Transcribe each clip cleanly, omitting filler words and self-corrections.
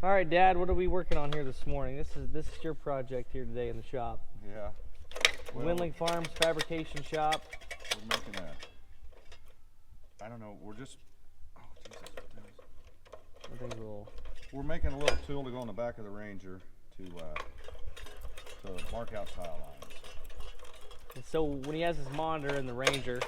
All right, Dad, what are we working on here this morning? This is your project here today in the shop. Yeah. Well, Windling Farms Fabrication Shop. We're making I don't know, we're just, oh Jesus. I think We're making a little tool to go on the back of the Ranger to mark out tile lines. And so when he has his monitor in the Ranger,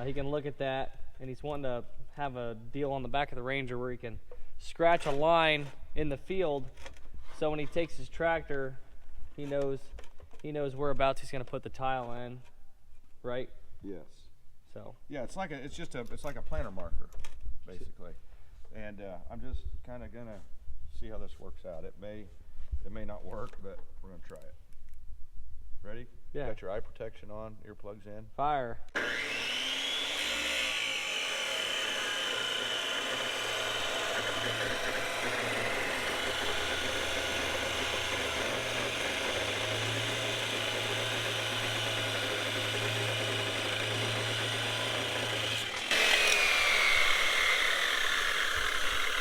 he can look at that, and he's wanting to have a deal on the back of the Ranger where he can scratch a line in the field, so when he takes his tractor, he knows whereabouts he's going to put the tile in, right? Yes. So yeah, it's like a planter marker, basically, and I'm just kind of gonna see how this works out. It may not work, but we're gonna try it. Ready? Yeah. Got your eye protection on, earplugs in. Fire.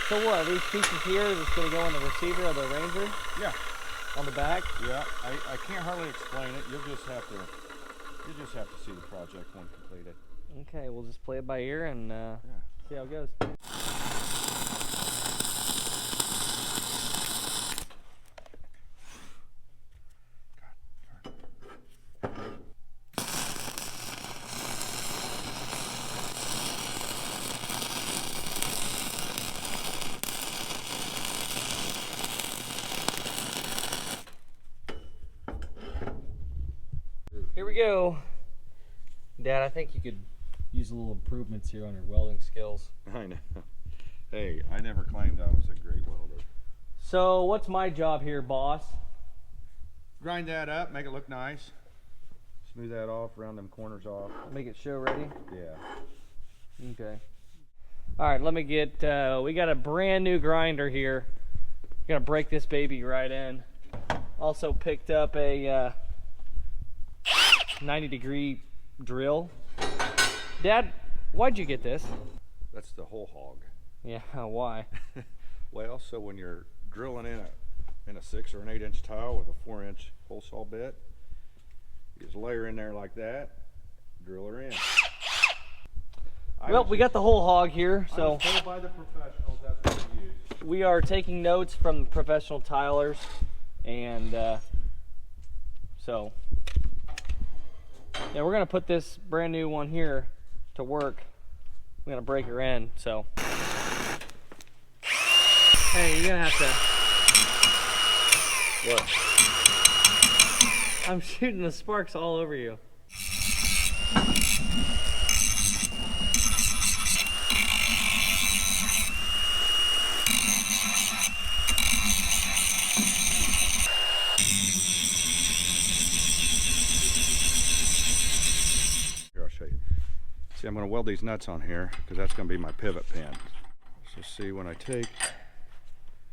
So what, these pieces here are just going to go in the receiver of the Ranger? Yeah. On the back? Yeah, I can't hardly explain it. You'll just have to see the project when completed. Okay, we'll just play it by ear and see how it goes. Here we go. Dad, I think you could use a little improvements here on your welding skills. I know. Hey, I never claimed I was a great welder. So what's my job here, boss? Grind that up, make it look nice. Smooth that off, round them corners off. Make it show ready? Yeah. Okay. All right, let me get, we got a brand new grinder here. Gonna break this baby right in. Also picked up a 90-degree drill. Dad, why'd you get this? That's the whole hog. Yeah, why? Well, so when you're drilling in a 6 or an 8-inch tile with a 4-inch hole saw bit, you just lay her in there like that, drill her in. Well, we got the whole hog here, so I was told by the professionals that's what we use. we are taking notes from professional tilers, and so yeah, we're gonna put this brand new one here to work. We're gonna break her in, so hey, you're gonna have to. What? I'm shooting the sparks all over you. Here, I'll show you. See, I'm going to weld these nuts on here because that's going to be my pivot pin. So see, when I take,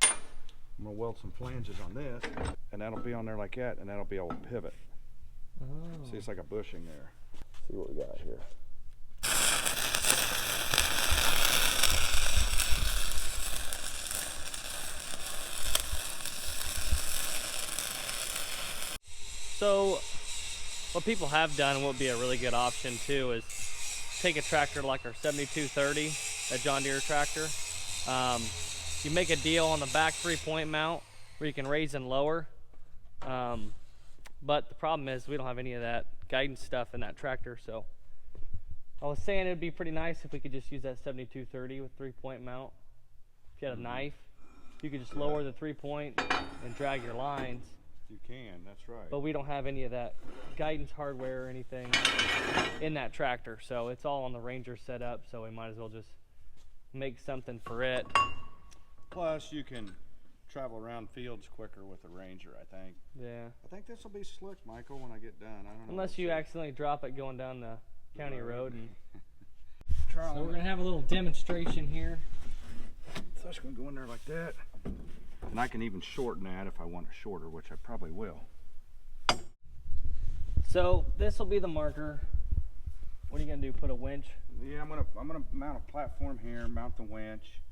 I'm going to weld some flanges on this, and that'll be on there like that, and that'll be all pivot. Oh. See, it's like a bushing there. See what we got here. So what people have done, and what would be a really good option too, is take a tractor like our 7230, that John Deere tractor. You make a deal on the back 3-point mount where you can raise and lower. But the problem is we don't have any of that guidance stuff in that tractor. So I was saying it would be pretty nice if we could just use that 7230 with 3-point mount. If you had a knife, you could just lower the 3-point and drag your lines. You can, that's right. But we don't have any of that guidance hardware or anything in that tractor, so it's all on the Ranger setup, so we might as well just make something for it. Plus, you can travel around fields quicker with the Ranger, I think. Yeah. I think this will be slick, Michael, when I get done. I don't know. Unless you accidentally drop it going down the county road. And so so we're gonna have a little demonstration here. So it's gonna go in there like that. And I can even shorten that if I want it shorter, which I probably will. So this will be the marker. What are you gonna do? Put a winch? Yeah, I'm gonna mount a platform here, mount the winch.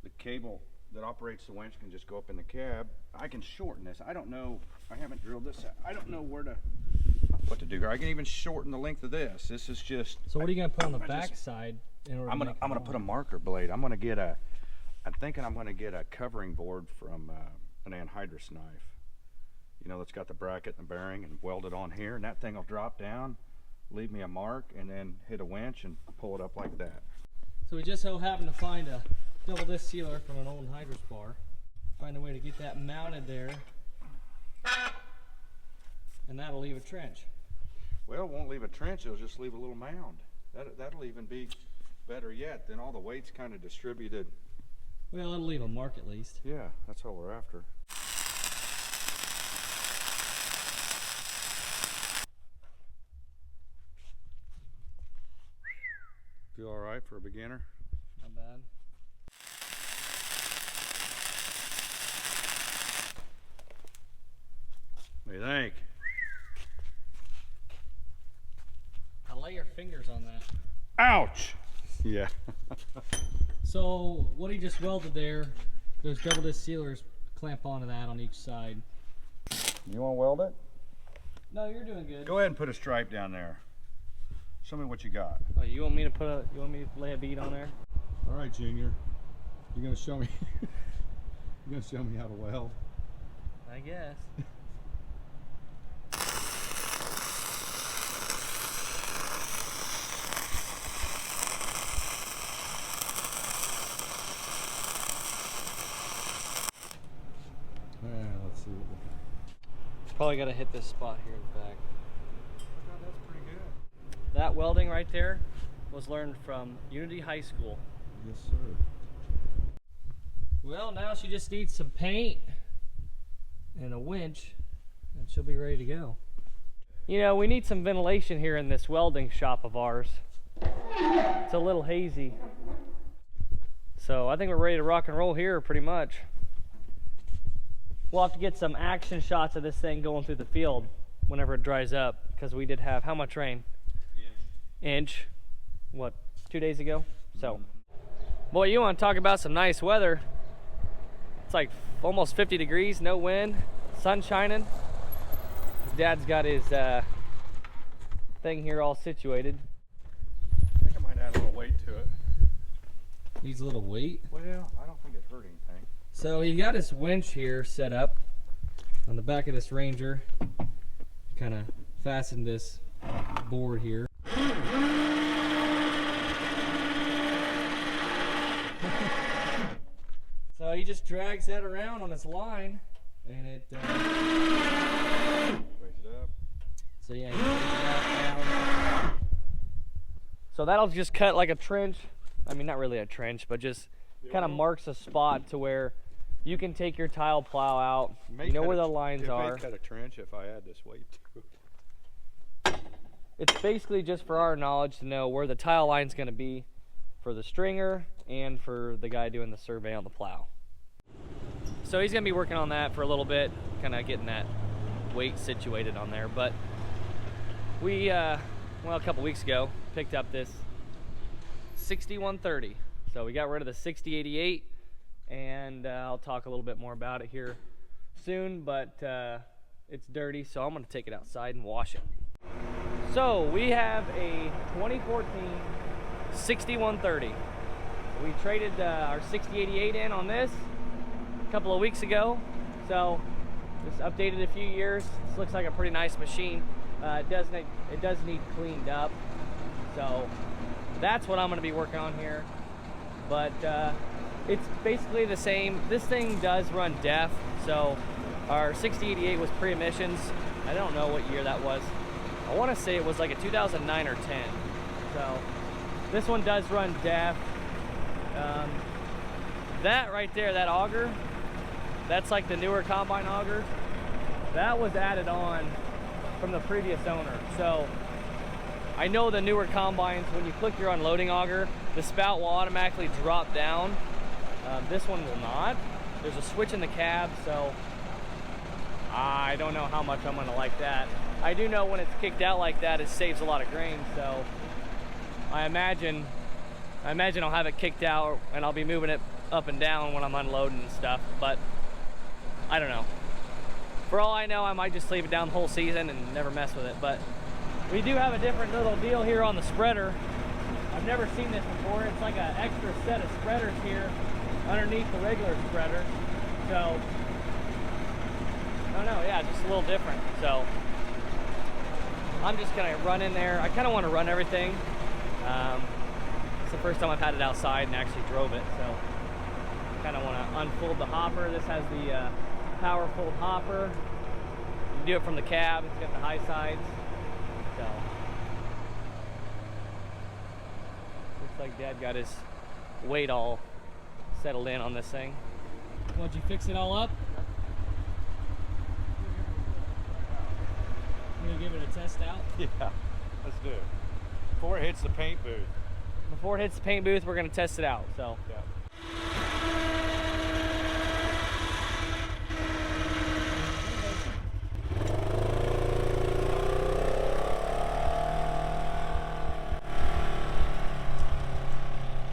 The cable that operates the winch can just go up in the cab. I can shorten this. I don't know, I haven't drilled this out. I don't know what to do here. I can even shorten the length of this. This is just. So what are you gonna put on the back side in order I'm gonna put a marker blade. I'm thinking I'm gonna get a covering board from an anhydrous knife. You know, that's got the bracket and the bearing, and weld it on here, and that thing will drop down, leave me a mark, and then hit a winch and pull it up like that. So we just so happened to find a double disc sealer from an old hydro bar. Find a way to get that mounted there, and that'll leave a trench. Well, it won't leave a trench, it'll just leave a little mound. That'll even be better yet. Then all the weight's kind of distributed. Well, it'll leave a mark at least. Yeah, that's all we're after. Feel all right for a beginner? Not bad. What do you think? Now lay your fingers on that. Ouch! Yeah. So what he just welded there, those double disc sealers clamp onto that on each side. You want to weld it? No, you're doing good. Go ahead and put a stripe down there. Show me what you got. Oh, you want me to lay a bead on there? All right, Junior. You're gonna show me. You're gonna show me how to weld. I guess. Let's see what we got. Probably got to hit this spot here in the back. Oh, that's pretty good. That welding right there was learned from Unity High School. Yes, sir. Well, now she just needs some paint and a winch, and she'll be ready to go. You know, we need some ventilation here in this welding shop of ours. It's a little hazy. So I think we're ready to rock and roll here pretty much. We'll have to get some action shots of this thing going through the field whenever it dries up, because we did have how much rain? Inch. What, 2 days ago? So, boy, you want to talk about some nice weather. It's like almost 50 degrees, no wind, sun shining. Dad's got his thing here all situated. I think I might add a little weight to it. Needs a little weight. Well, I don't think it hurt anything. So he got his winch here set up on the back of this Ranger. Kind of fastened this board here. So he just drags that around on his line, and it Raise it up. so yeah, you raise that down. So that'll just cut like a trench. I mean, not really a trench, but just kind of marks a spot to where you can take your tile plow out. You know where the lines are. It may cut a trench if I add this weight to it. It's basically just for our knowledge to know where the tile line's going to be for the stringer and for the guy doing the survey on the plow. So he's going to be working on that for a little bit, kind of getting that weight situated on there. But we, well, a couple weeks ago, picked up this 6130. So we got rid of the 6088, and I'll talk a little bit more about it here soon, but it's dirty, so I'm going to take it outside and wash it. So we have a 2014 6130. We traded our 6088 in on this a couple of weeks ago, so just updated a few years. This looks like a pretty nice machine. It does need cleaned up, so that's what I'm going to be working on here. But it's basically the same. This thing does run DEF, so our 6088 was pre-emissions. I don't know what year that was. I want to say it was like a 2009 or 10. So this one does run DEF. That right there, that auger, that's like the newer combine auger. That was added on from the previous owner. So I know the newer combines, when you click your unloading auger, the spout will automatically drop down. This one will not. There's a switch in the cab, so I don't know how much I'm gonna like that. I do know when it's kicked out like that, it saves a lot of grain, so I imagine I'll have it kicked out and I'll be moving it up and down when I'm unloading and stuff, but I don't know. For all I know, I might just leave it down the whole season and never mess with it, but we do have a different little deal here on the spreader. I've never seen this before. It's like an extra set of spreaders here underneath the regular spreader. So, I don't know, yeah, just a little different. So, I'm just gonna run in there. I kinda wanna run everything. It's the first time I've had it outside and actually drove it, so kinda wanna unfold the hopper. This has the power fold hopper. You can do it from the cab. It's got the high sides. So, looks like Dad got his weight all settled in on this thing. What'd you fix it all up? You gonna give it a test out? Yeah, let's do it. Before it hits the paint booth. Before it hits the paint booth, we're gonna test it out. So. Yeah.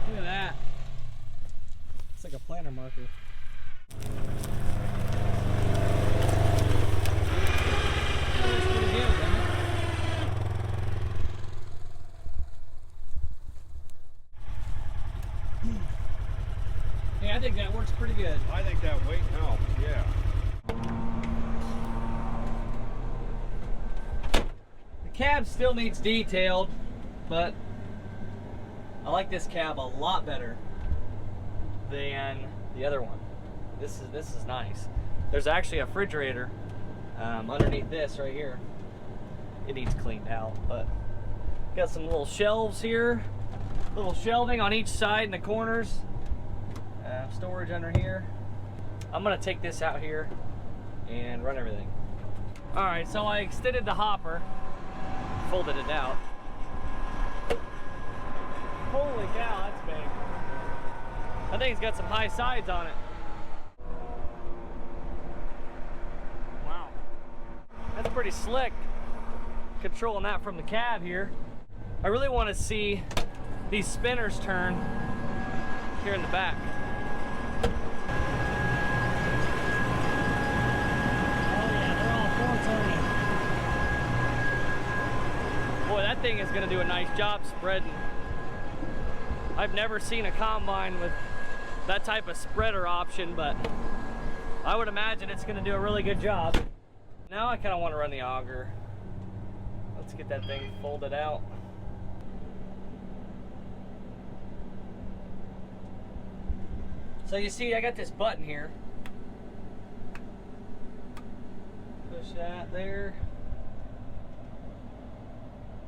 Look at that. It's like a planter marker. Looks pretty good, doesn't it? Yeah, I think that works pretty good. I think that weight helps, yeah. The cab still needs detailed, but I like this cab a lot better than the other one. This is nice. There's actually a refrigerator underneath this right here. It needs cleaned out, but got some little shelves here, little shelving on each side in the corners. Storage under here. I'm gonna take this out here and run everything. All right, so I extended the hopper, folded it out. Holy cow, that's big. I think it's got some high sides on it. Wow, that's pretty slick. Controlling that from the cab here. I really want to see these spinners turn here in the back. Boy, that thing is going to do a nice job spreading. I've never seen a combine with that type of spreader option, but I would imagine it's going to do a really good job. Now I kind of want to run the auger. Let's get that thing folded out. So you see, I got this button here. Push that there.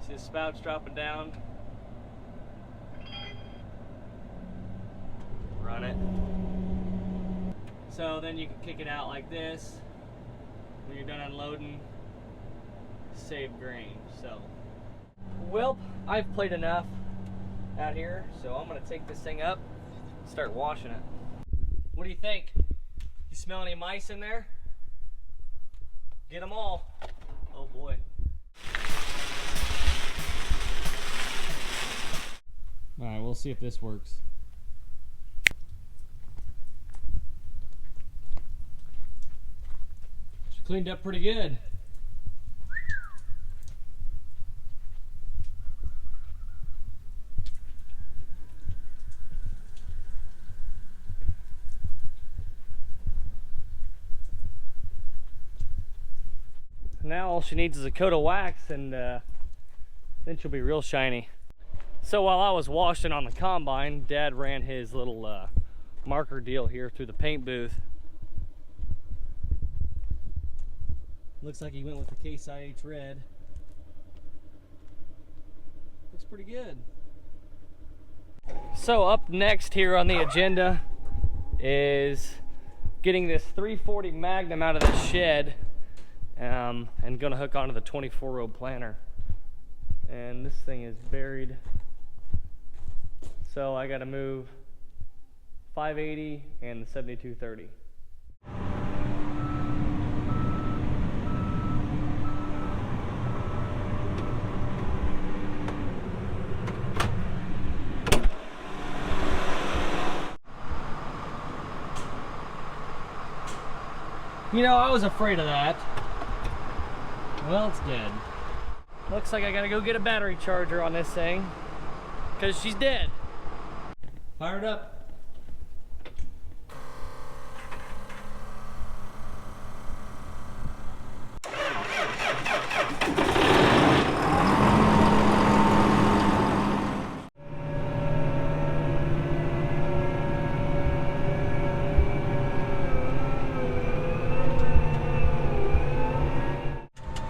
See the spout's dropping down. Run it. So then you can kick it out like this. When you're done unloading, save grain. So, well, I've played enough out here, so I'm gonna take this thing up and start washing it. What do you think? You smell any mice in there? Get them all. Oh boy. All right, we'll see if this works. She cleaned up pretty good. Now all she needs is a coat of wax, and then she'll be real shiny. So while I was washing on the combine, Dad ran his little marker deal here through the paint booth. Looks like he went with the Case IH red. Looks pretty good. So up next here on the agenda is getting this 340 Magnum out of the shed. And gonna hook onto the 24-row planter. And this thing is buried. So I gotta move 580 and the 7230. You know, I was afraid of that. Well, it's dead. Looks like I gotta go get a battery charger on this thing, because she's dead. Fire it up.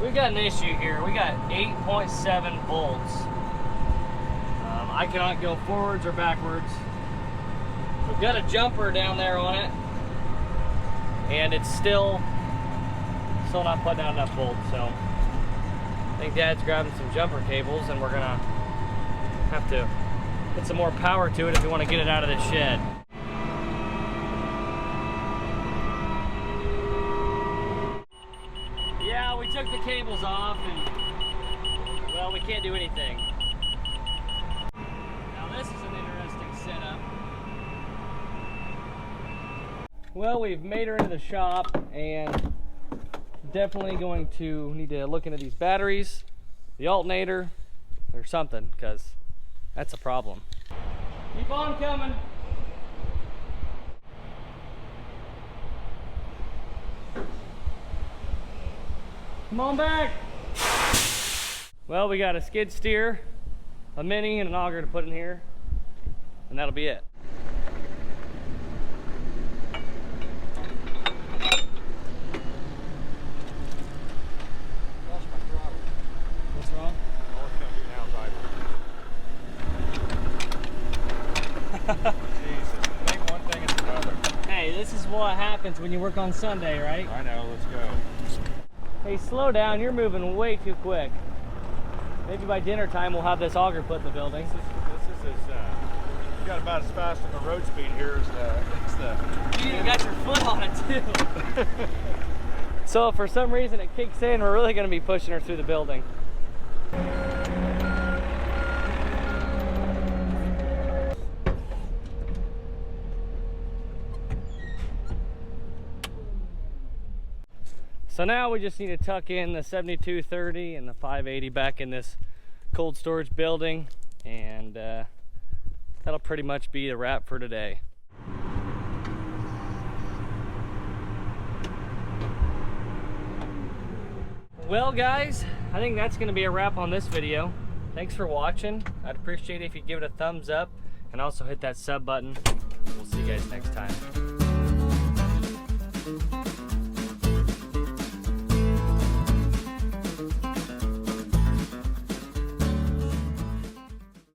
We got an issue here. We got 8.7 volts. I cannot go forwards or backwards. We've got a jumper down there on it, and it's still not putting out enough volts. So I think Dad's grabbing some jumper cables, and we're gonna have to put some more power to it if we want to get it out of this shed. Yeah, we took the cables off, and well, we can't do anything. Now this is an interesting setup. Well, we've made her into the shop, and definitely going to need to look into these batteries, the alternator, or something, because that's a problem. Keep on coming. Come on back. Well, we got a skid steer, a mini, and an auger to put in here, and that'll be it. Lost my throttle. What's wrong? All it's gonna do now is idle. Jesus, make one thing it's another. Hey, this is what happens when you work on Sunday, right? I know, let's go. Hey, slow down, you're moving way too quick. Maybe by dinner time we'll have this auger put in the building. This is you got about as fast on the road speed here as the You even got your foot on it too. So if for some reason it kicks in, we're really gonna be pushing her through the building. So now we just need to tuck in the 7230 and the 580 back in this cold storage building, and that'll pretty much be the wrap for today. Well guys, I think that's gonna be a wrap on this video. Thanks for watching. I'd appreciate it if you give it a thumbs up and also hit that sub button. We'll see you guys next time.